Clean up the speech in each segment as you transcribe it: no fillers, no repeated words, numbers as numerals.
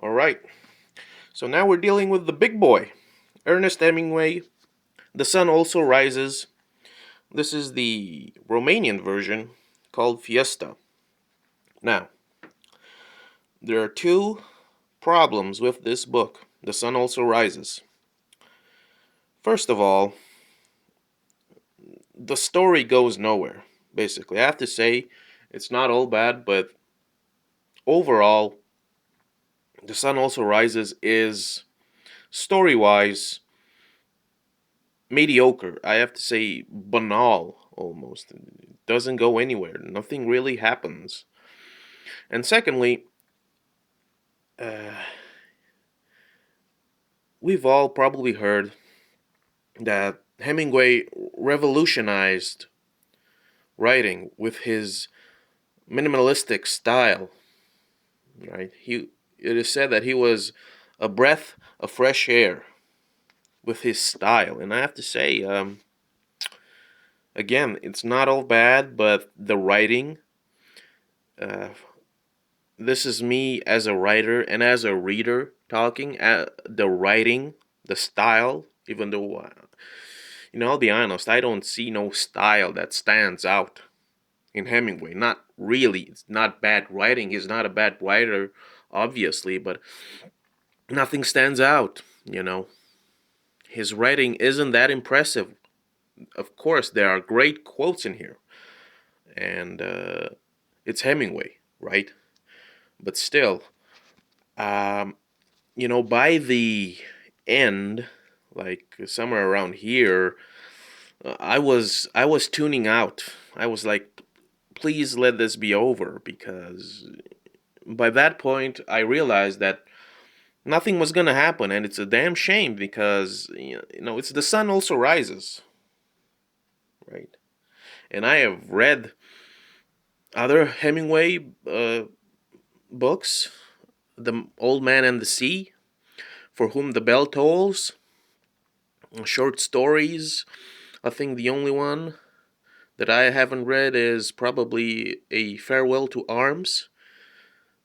All right. So now we're dealing with the big boy, Ernest Hemingway. The Sun Also Rises. This is the Romanian version called Fiesta. Now, there are two problems with this book, The Sun Also Rises. First of all, the story goes nowhere, basically. I have to say, it's not all bad, but overall, The Sun Also Rises is story wise mediocre. I have to say banal almost. It doesn't go anywhere. Nothing really happens. And secondly, uh, we've all probably heard that Hemingway revolutionized writing with his minimalistic style. Right? It is said that he was a breath of fresh air with his style, and I have to say, again, it's not all bad, but the writing. Uh, this is me as a writer and as a reader talking. The writing, the style, even though I'll be honest, I don't see no style that stands out in Hemingway. Not really. It's not bad writing. He's not a bad writer, obviously, but nothing stands out. His writing isn't that impressive. Of course, there are great quotes in here, and it's Hemingway, right? But still, um, by the end, like somewhere around here, I was tuning out. I was like, please let this be over, because by that point I realized that nothing was gonna happen, and it's a damn shame because it's The Sun Also Rises, right? And I have read other Hemingway books, The Old Man and the Sea, For Whom the Bell Tolls, short stories. I think the only one that I haven't read is probably A Farewell to Arms,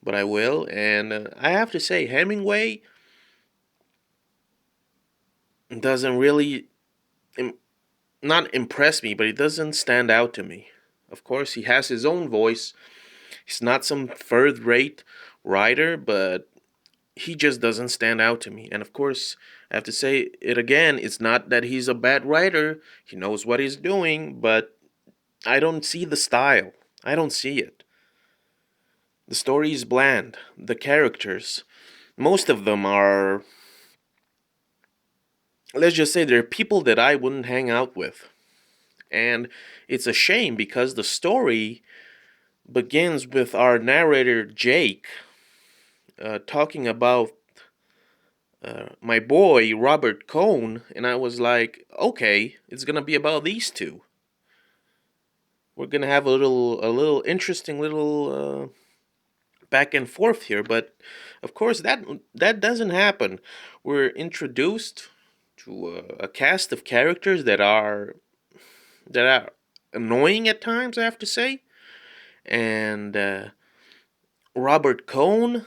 but I will. And I have to say, Hemingway doesn't really, not impress me, but he doesn't stand out to me. Of course, he has his own voice. He's not some third rate writer, but he just doesn't stand out to me. And of course, I have to say it again, it's not that he's a bad writer. He knows what he's doing, but I don't see the style. I don't see it. The story is bland. The characters, most of them are, let's just say, they're people that I wouldn't hang out with. And it's a shame because the story begins with our narrator Jake talking about my boy Robert Cohn, and I was like, okay, it's gonna be about these two. We're gonna have a little interesting little back and forth here, but of course that doesn't happen. We're introduced to a cast of characters that are annoying at times, I have to say, and Robert Cohn,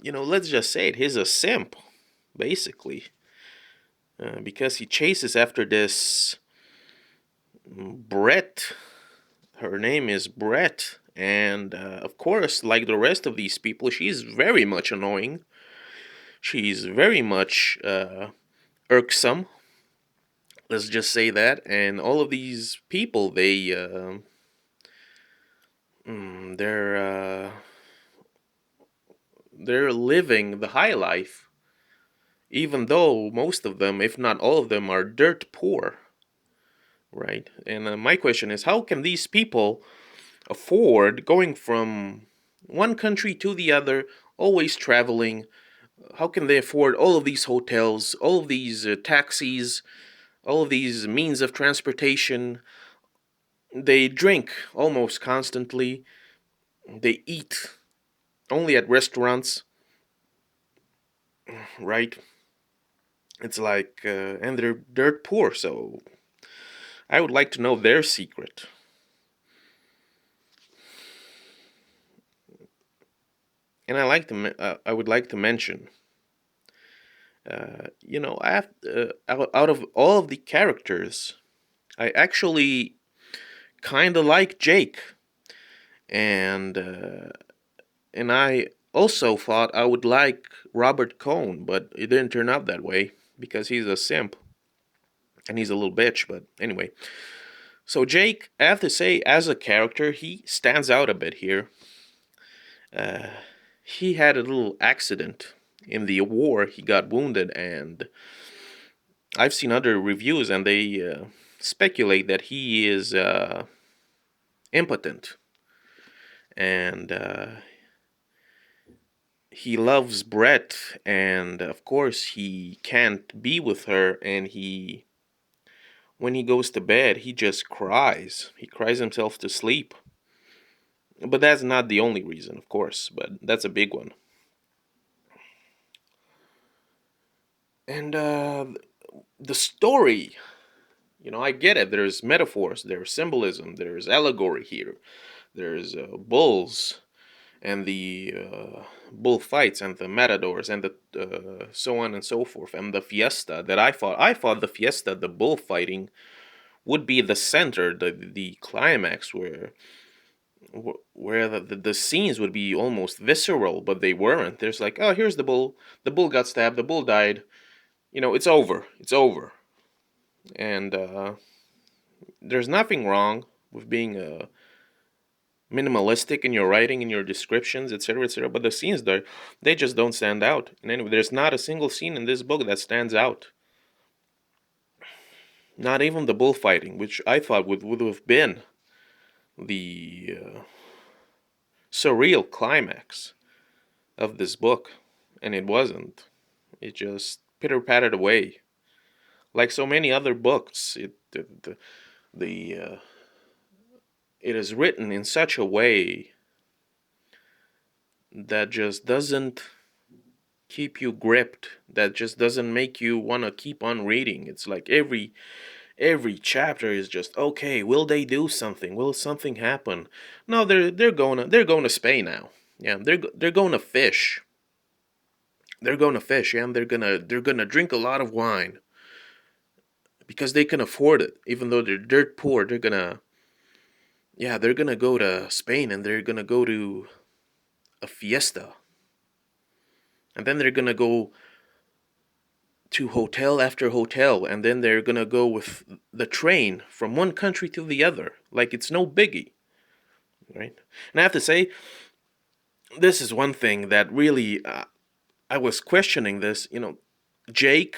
let's just say it, he's a simp, basically, because he chases after this Brett. Her name is Brett, and of course, like the rest of these people, she's very much annoying. She's very much irksome. Let's just say that. And all of these people, they're they're living the high life, even though most of them, if not all of them, are dirt poor, right? And my question is, how can these people afford going from one country to the other, always traveling? How can they afford all of these hotels, all of these taxis, all of these means of transportation? They drink almost constantly. They eat only at restaurants, right? It's like, and they're dirt poor, so I would like to know their secret. And I would like to mention, out of all of the characters, I actually kind of like Jake, and I also thought I would like Robert Cohn, but it didn't turn out that way because he's a simp and he's a little bitch. But anyway, so Jake, I have to say, as a character, he stands out a bit here. Uh, he had a little accident in the war. He got wounded, and I've seen other reviews, and they speculate that he is impotent, and he loves Brett, and of course he can't be with her, and he when he goes to bed he just cries. He cries himself to sleep. But that's not the only reason, of course, but that's a big one. And the story, I get it. There's metaphors, there's symbolism, there's allegory here. There's bulls and the bullfights and the matadors and the so on and so forth, and the fiesta that I thought the fiesta, the bullfighting, would be the center, the climax where the scenes would be almost visceral, but they weren't. There's like, oh, here's the bull got stabbed, the bull died, it's over, and there's nothing wrong with being minimalistic in your writing, in your descriptions, etc., etc. But the scenes there, they just don't stand out. And anyway, there's not a single scene in this book that stands out. Not even the bullfighting, which I thought would have been the surreal climax of this book, and it wasn't. It just pitter pattered away, like so many other books. It is written in such a way that just doesn't keep you gripped, that just doesn't make you want to keep on reading. It's like every chapter is just, okay, will they do something, will something happen? No, they're going to Spain now. Yeah, they're going to fish. They're going to fish. Yeah, and they're gonna drink a lot of wine because they can afford it, even though they're dirt poor. They're gonna go to Spain, and they're gonna go to a fiesta, and then they're gonna go to hotel after hotel, and then they're gonna go with the train from one country to the other, like it's no biggie, right? And I have to say, this is one thing that really I was questioning this. Jake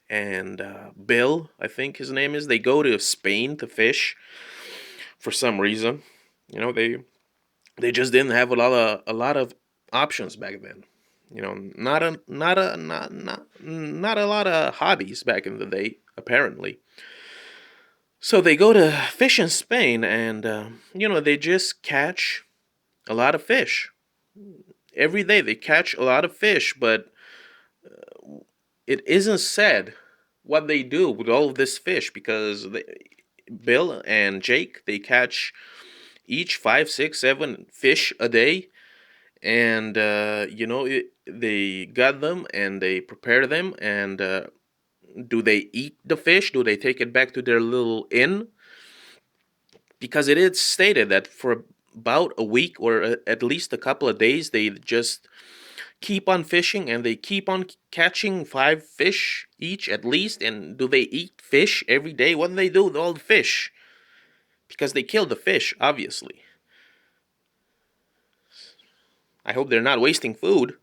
and Bill, I think his name is, they go to Spain to fish for some reason. They just didn't have a lot of options back then. Not a lot of hobbies back in the day, apparently. So they go to fish in Spain, and they just catch a lot of fish every day. They catch a lot of fish, but it isn't said what they do with all of this fish, because Bill and Jake, they catch each five, six, seven fish a day, and they gut them and they prepare them, and do they eat the fish? Do they take it back to their little inn? Because it is stated that for about a week, or at least a couple of days, they just keep on fishing, and they keep on catching five fish each at least. And do they eat fish every day? What do they do with all the fish? Because they kill the fish, obviously. I hope they're not wasting food,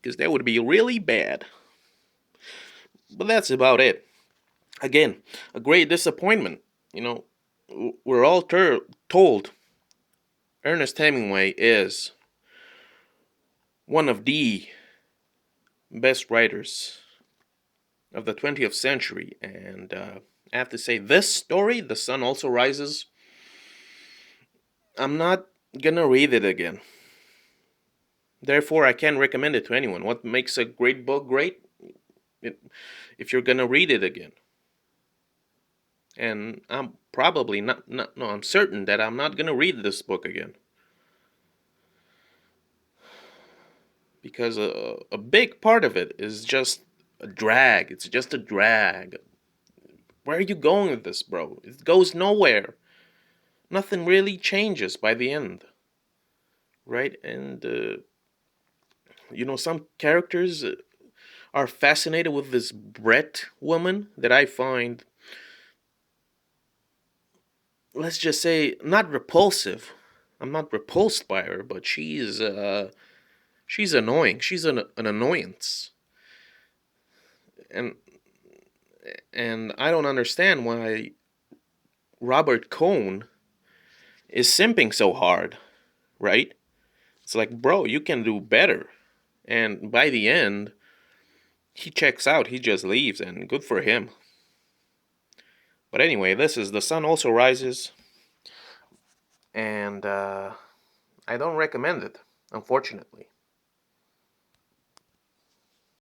because that would be really bad. But that's about it. Again, a great disappointment. We're all told Ernest Hemingway is one of the best writers of the 20th century, and I have to say, this story, The Sun Also Rises, I'm not gonna read it again. Therefore, I can't recommend it to anyone. What makes a great book great? If you're gonna read it again. And I'm probably not, no, I'm certain that I'm not gonna read this book again. because a big part of it is just a drag. It's just a drag. Where are you going with this, bro? It goes nowhere. Nothing really changes by the end, right? And some characters are fascinated with this Brett woman that I find, let's just say, not repulsive. I'm not repulsed by her, but she's annoying. She's an annoyance, and I don't understand why Robert Cohn is simping so hard, right? It's like, bro, you can do better. And by the end, he checks out. He just leaves, and good for him. But anyway, this is The Sun Also Rises, and I don't recommend it, unfortunately.